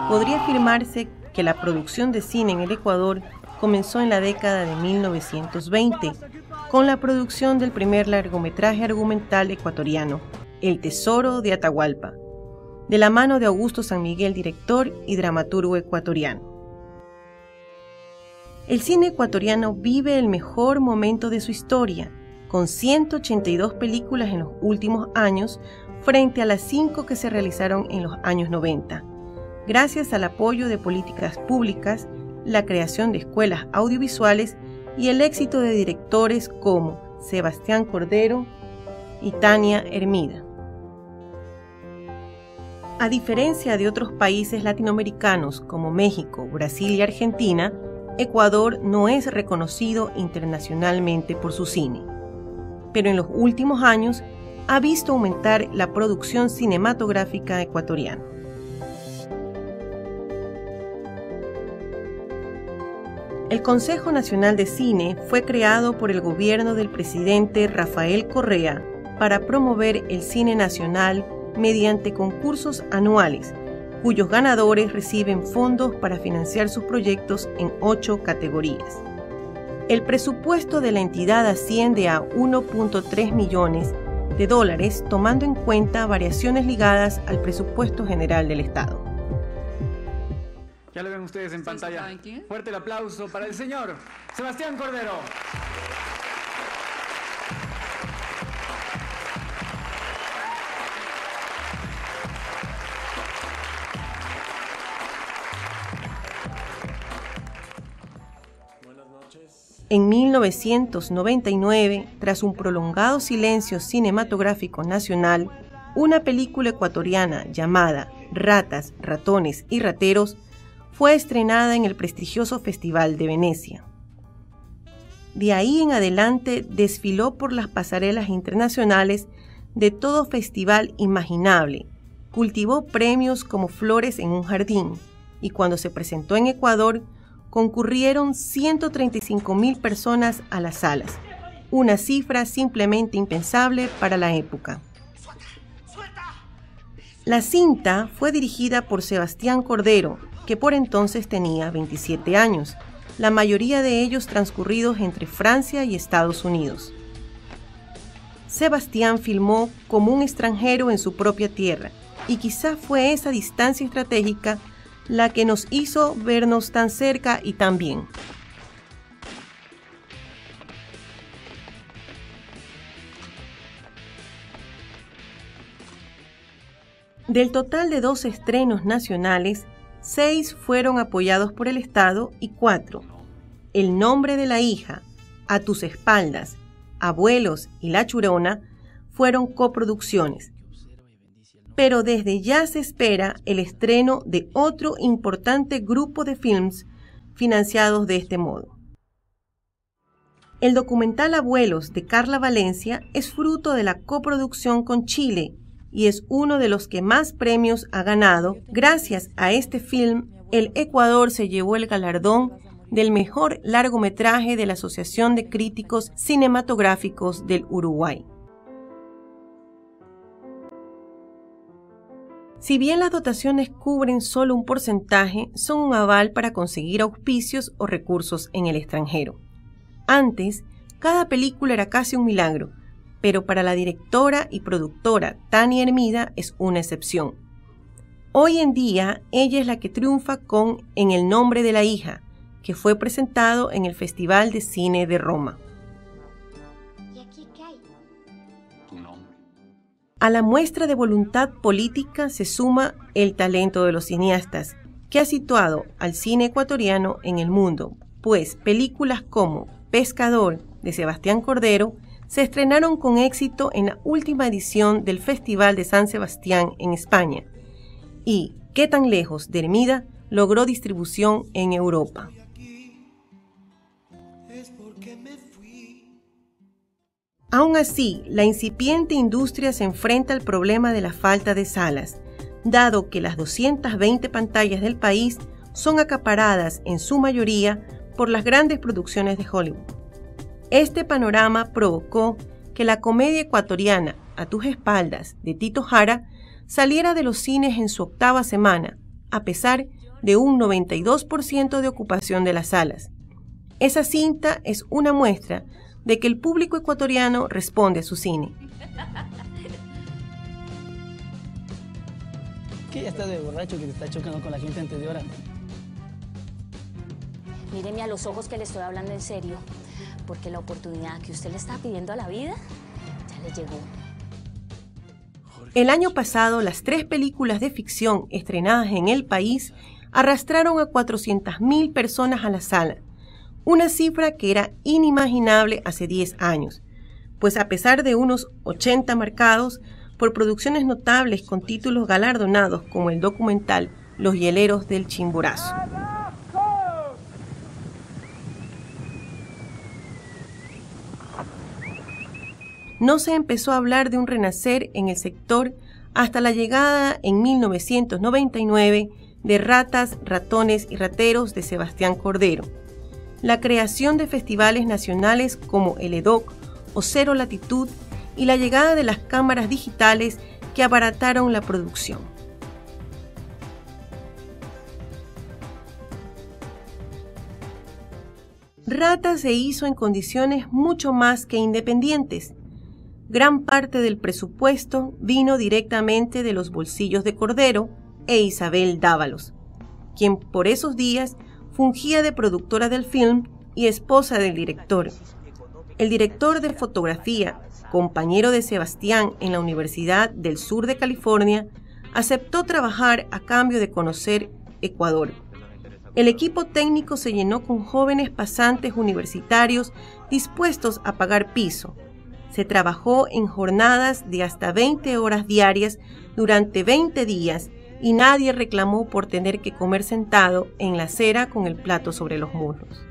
Podría afirmarse que la producción de cine en el Ecuador comenzó en la década de 1920, con la producción del primer largometraje argumental ecuatoriano, El Tesoro de Atahualpa, de la mano de Augusto San Miguel, director y dramaturgo ecuatoriano. El cine ecuatoriano vive el mejor momento de su historia, con 182 películas en los últimos años, frente a las 5 que se realizaron en los años 90, gracias al apoyo de políticas públicas, la creación de escuelas audiovisuales y el éxito de directores como Sebastián Cordero y Tania Hermida. A diferencia de otros países latinoamericanos como México, Brasil y Argentina, Ecuador no es reconocido internacionalmente por su cine, pero en los últimos años ha visto aumentar la producción cinematográfica ecuatoriana. El Consejo Nacional de Cine fue creado por el gobierno del presidente Rafael Correa para promover el cine nacional mediante concursos anuales, cuyos ganadores reciben fondos para financiar sus proyectos en 8 categorías. El presupuesto de la entidad asciende a $1.3 millones, tomando en cuenta variaciones ligadas al presupuesto general del Estado. Ya lo ven ustedes en pantalla. Fuerte el aplauso para el señor Sebastián Cordero. En 1999, tras un prolongado silencio cinematográfico nacional, una película ecuatoriana llamada Ratas, Ratones y Rateros fue estrenada en el prestigioso Festival de Venecia. De ahí en adelante desfiló por las pasarelas internacionales de todo festival imaginable, cultivó premios como flores en un jardín, y cuando se presentó en Ecuador, concurrieron 135.000 personas a las salas, una cifra simplemente impensable para la época. La cinta fue dirigida por Sebastián Cordero, que por entonces tenía 27 años, la mayoría de ellos transcurridos entre Francia y Estados Unidos. Sebastián filmó como un extranjero en su propia tierra, y quizá fue esa distancia estratégica la que nos hizo vernos tan cerca y tan bien. Del total de 12 estrenos nacionales, 6 fueron apoyados por el Estado y 4, El nombre de la hija, A tus espaldas, Abuelos y La Churona, fueron coproducciones. Pero desde ya se espera el estreno de otro importante grupo de films financiados de este modo. El documental Abuelos de Carla Valencia es fruto de la coproducción con Chile y es uno de los que más premios ha ganado. Gracias a este film, el Ecuador se llevó el galardón del mejor largometraje de la Asociación de Críticos Cinematográficos del Uruguay. Si bien las dotaciones cubren solo un porcentaje, son un aval para conseguir auspicios o recursos en el extranjero. Antes, cada película era casi un milagro, pero para la directora y productora Tania Hermida es una excepción. Hoy en día, ella es la que triunfa con En el nombre de la hija, que fue presentado en el Festival de Cine de Roma. A la muestra de voluntad política se suma el talento de los cineastas, que ha situado al cine ecuatoriano en el mundo, pues películas como Pescador, de Sebastián Cordero, se estrenaron con éxito en la última edición del Festival de San Sebastián en España, y ¿Qué tan lejos?, de Hermida, logró distribución en Europa. Aún así, la incipiente industria se enfrenta al problema de la falta de salas, dado que las 220 pantallas del país son acaparadas en su mayoría por las grandes producciones de Hollywood. Este panorama provocó que la comedia ecuatoriana A tus espaldas, de Tito Jara, saliera de los cines en su 8ª semana, a pesar de un 92% de ocupación de las salas. Esa cinta es una muestra de que el público ecuatoriano responde a su cine. ¿Qué ya está de borracho que te está chocando con la gente antes de hora? Míreme a los ojos que le estoy hablando en serio, porque la oportunidad que usted le está pidiendo a la vida ya le llegó. El año pasado, las 3 películas de ficción estrenadas en el país arrastraron a 400.000 personas a la sala, una cifra que era inimaginable hace 10 años, pues a pesar de unos 80 marcados por producciones notables con títulos galardonados como el documental Los Hieleros del Chimborazo. No se empezó a hablar de un renacer en el sector hasta la llegada en 1999 de Ratas, Ratones y Rateros de Sebastián Cordero, la creación de festivales nacionales como el EDOC o Cero Latitud y la llegada de las cámaras digitales que abarataron la producción. Ratas se hizo en condiciones mucho más que independientes. Gran parte del presupuesto vino directamente de los bolsillos de Cordero e Isabel Dávalos, quien por esos días fungía de productora del film y esposa del director. El director de fotografía, compañero de Sebastián en la Universidad del Sur de California, aceptó trabajar a cambio de conocer Ecuador. El equipo técnico se llenó con jóvenes pasantes universitarios dispuestos a pagar piso. Se trabajó en jornadas de hasta 20 horas diarias durante 20 días y nadie reclamó por tener que comer sentado en la acera con el plato sobre los muslos.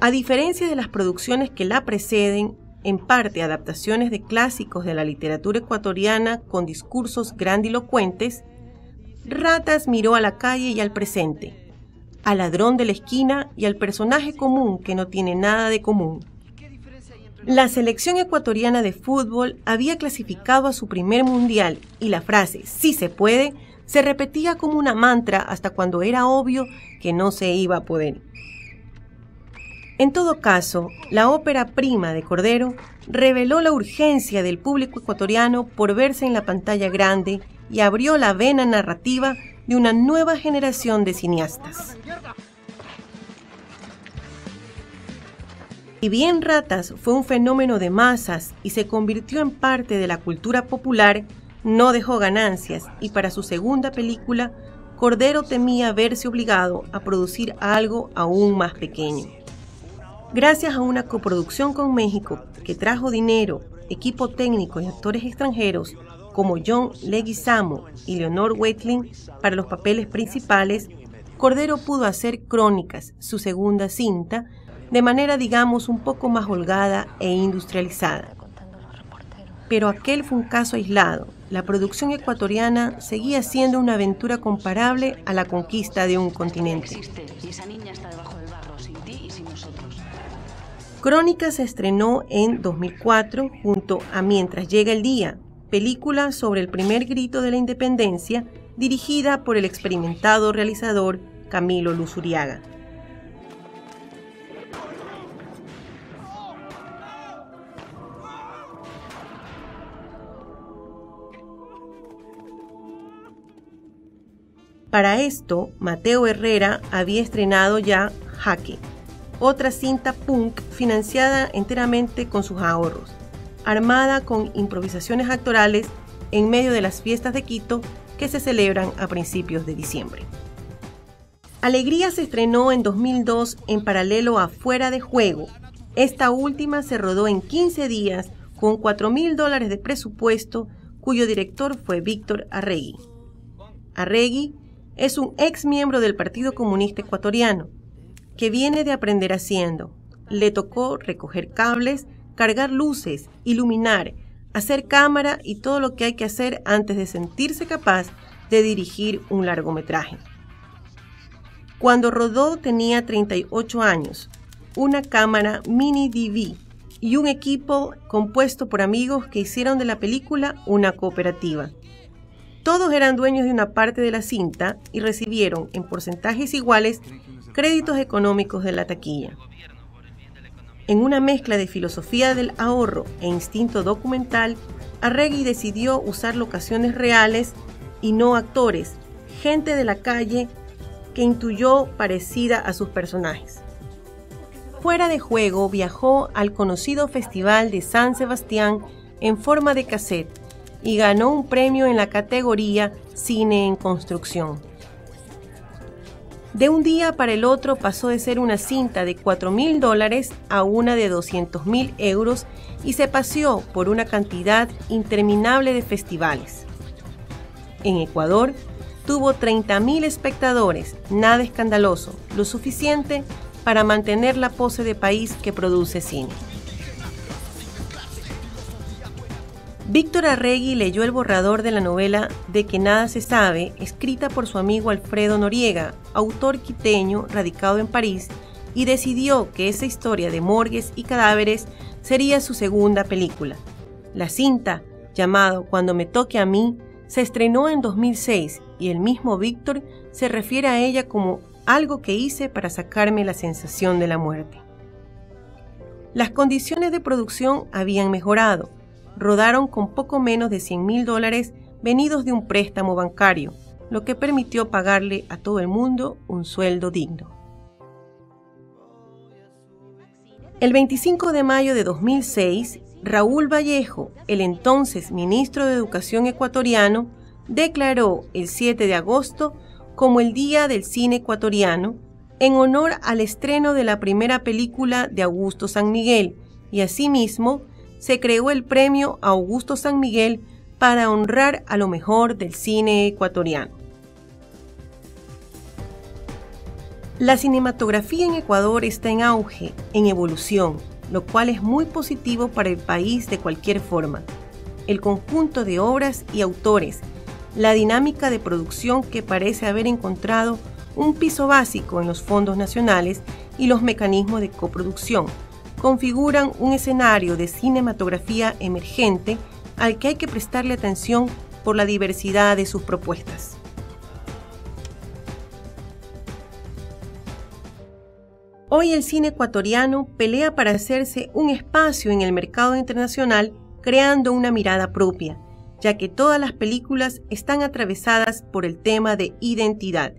A diferencia de las producciones que la preceden, en parte adaptaciones de clásicos de la literatura ecuatoriana con discursos grandilocuentes, Ratas miró a la calle y al presente, al ladrón de la esquina y al personaje común que no tiene nada de común. La selección ecuatoriana de fútbol había clasificado a su primer mundial y la frase "sí se puede" se repetía como una mantra hasta cuando era obvio que no se iba a poder. En todo caso, la ópera prima de Cordero reveló la urgencia del público ecuatoriano por verse en la pantalla grande y abrió la vena narrativa de una nueva generación de cineastas. Si bien Ratas fue un fenómeno de masas y se convirtió en parte de la cultura popular, no dejó ganancias y para su segunda película, Cordero temía verse obligado a producir algo aún más pequeño. Gracias a una coproducción con México que trajo dinero, equipo técnico y actores extranjeros como John Leguizamo y Leonor Weitling para los papeles principales, Cordero pudo hacer Crónicas, su segunda cinta, de manera digamos un poco más holgada e industrializada. Pero aquel fue un caso aislado. La producción ecuatoriana seguía siendo una aventura comparable a la conquista de un continente. Crónicas se estrenó en 2004 junto a Mientras llega el día, película sobre el primer grito de la independencia, dirigida por el experimentado realizador Camilo Luzuriaga. Para esto, Mateo Herrera había estrenado ya Jaque, otra cinta punk financiada enteramente con sus ahorros, armada con improvisaciones actorales en medio de las fiestas de Quito que se celebran a principios de diciembre. Alegría se estrenó en 2002 en paralelo a Fuera de Juego. Esta última se rodó en 15 días con $4.000 de presupuesto, cuyo director fue Víctor Arregui. Arregui es un ex miembro del Partido Comunista Ecuatoriano, que viene de aprender haciendo. Le tocó recoger cables, cargar luces, iluminar, hacer cámara y todo lo que hay que hacer antes de sentirse capaz de dirigir un largometraje. Cuando rodó tenía 38 años, una cámara mini DV y un equipo compuesto por amigos que hicieron de la película una cooperativa. Todos eran dueños de una parte de la cinta y recibieron en porcentajes iguales créditos económicos de la taquilla. En una mezcla de filosofía del ahorro e instinto documental, Arregui decidió usar locaciones reales y no actores, gente de la calle que intuyó parecida a sus personajes. Fuera de juego, viajó al conocido Festival de San Sebastián en forma de cassette y ganó un premio en la categoría Cine en Construcción. De un día para el otro pasó de ser una cinta de $4.000 a una de 200.000 euros y se paseó por una cantidad interminable de festivales. En Ecuador tuvo 30.000 espectadores, nada escandaloso, lo suficiente para mantener la pose de país que produce cine. Víctor Arregui leyó el borrador de la novela De que nada se sabe, escrita por su amigo Alfredo Noriega, autor quiteño radicado en París, y decidió que esa historia de morgues y cadáveres sería su segunda película. La cinta, llamado Cuando me toque a mí, se estrenó en 2006 y el mismo Víctor se refiere a ella como algo que hice para sacarme la sensación de la muerte. Las condiciones de producción habían mejorado. Rodaron con poco menos de $100.000 venidos de un préstamo bancario, lo que permitió pagarle a todo el mundo un sueldo digno. El 25 de mayo de 2006, Raúl Vallejo, el entonces ministro de Educación ecuatoriano, declaró el 7 de agosto como el Día del Cine Ecuatoriano, en honor al estreno de la primera película de Augusto San Miguel, y asimismo se creó el premio Augusto San Miguel para honrar a lo mejor del cine ecuatoriano. La cinematografía en Ecuador está en auge, en evolución, lo cual es muy positivo para el país de cualquier forma. El conjunto de obras y autores, la dinámica de producción que parece haber encontrado un piso básico en los fondos nacionales y los mecanismos de coproducción, configuran un escenario de cinematografía emergente al que hay que prestarle atención por la diversidad de sus propuestas. Hoy el cine ecuatoriano pelea para hacerse un espacio en el mercado internacional creando una mirada propia, ya que todas las películas están atravesadas por el tema de identidad.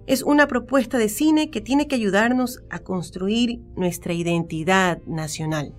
Es una propuesta de cine que tiene que ayudarnos a construir nuestra identidad nacional.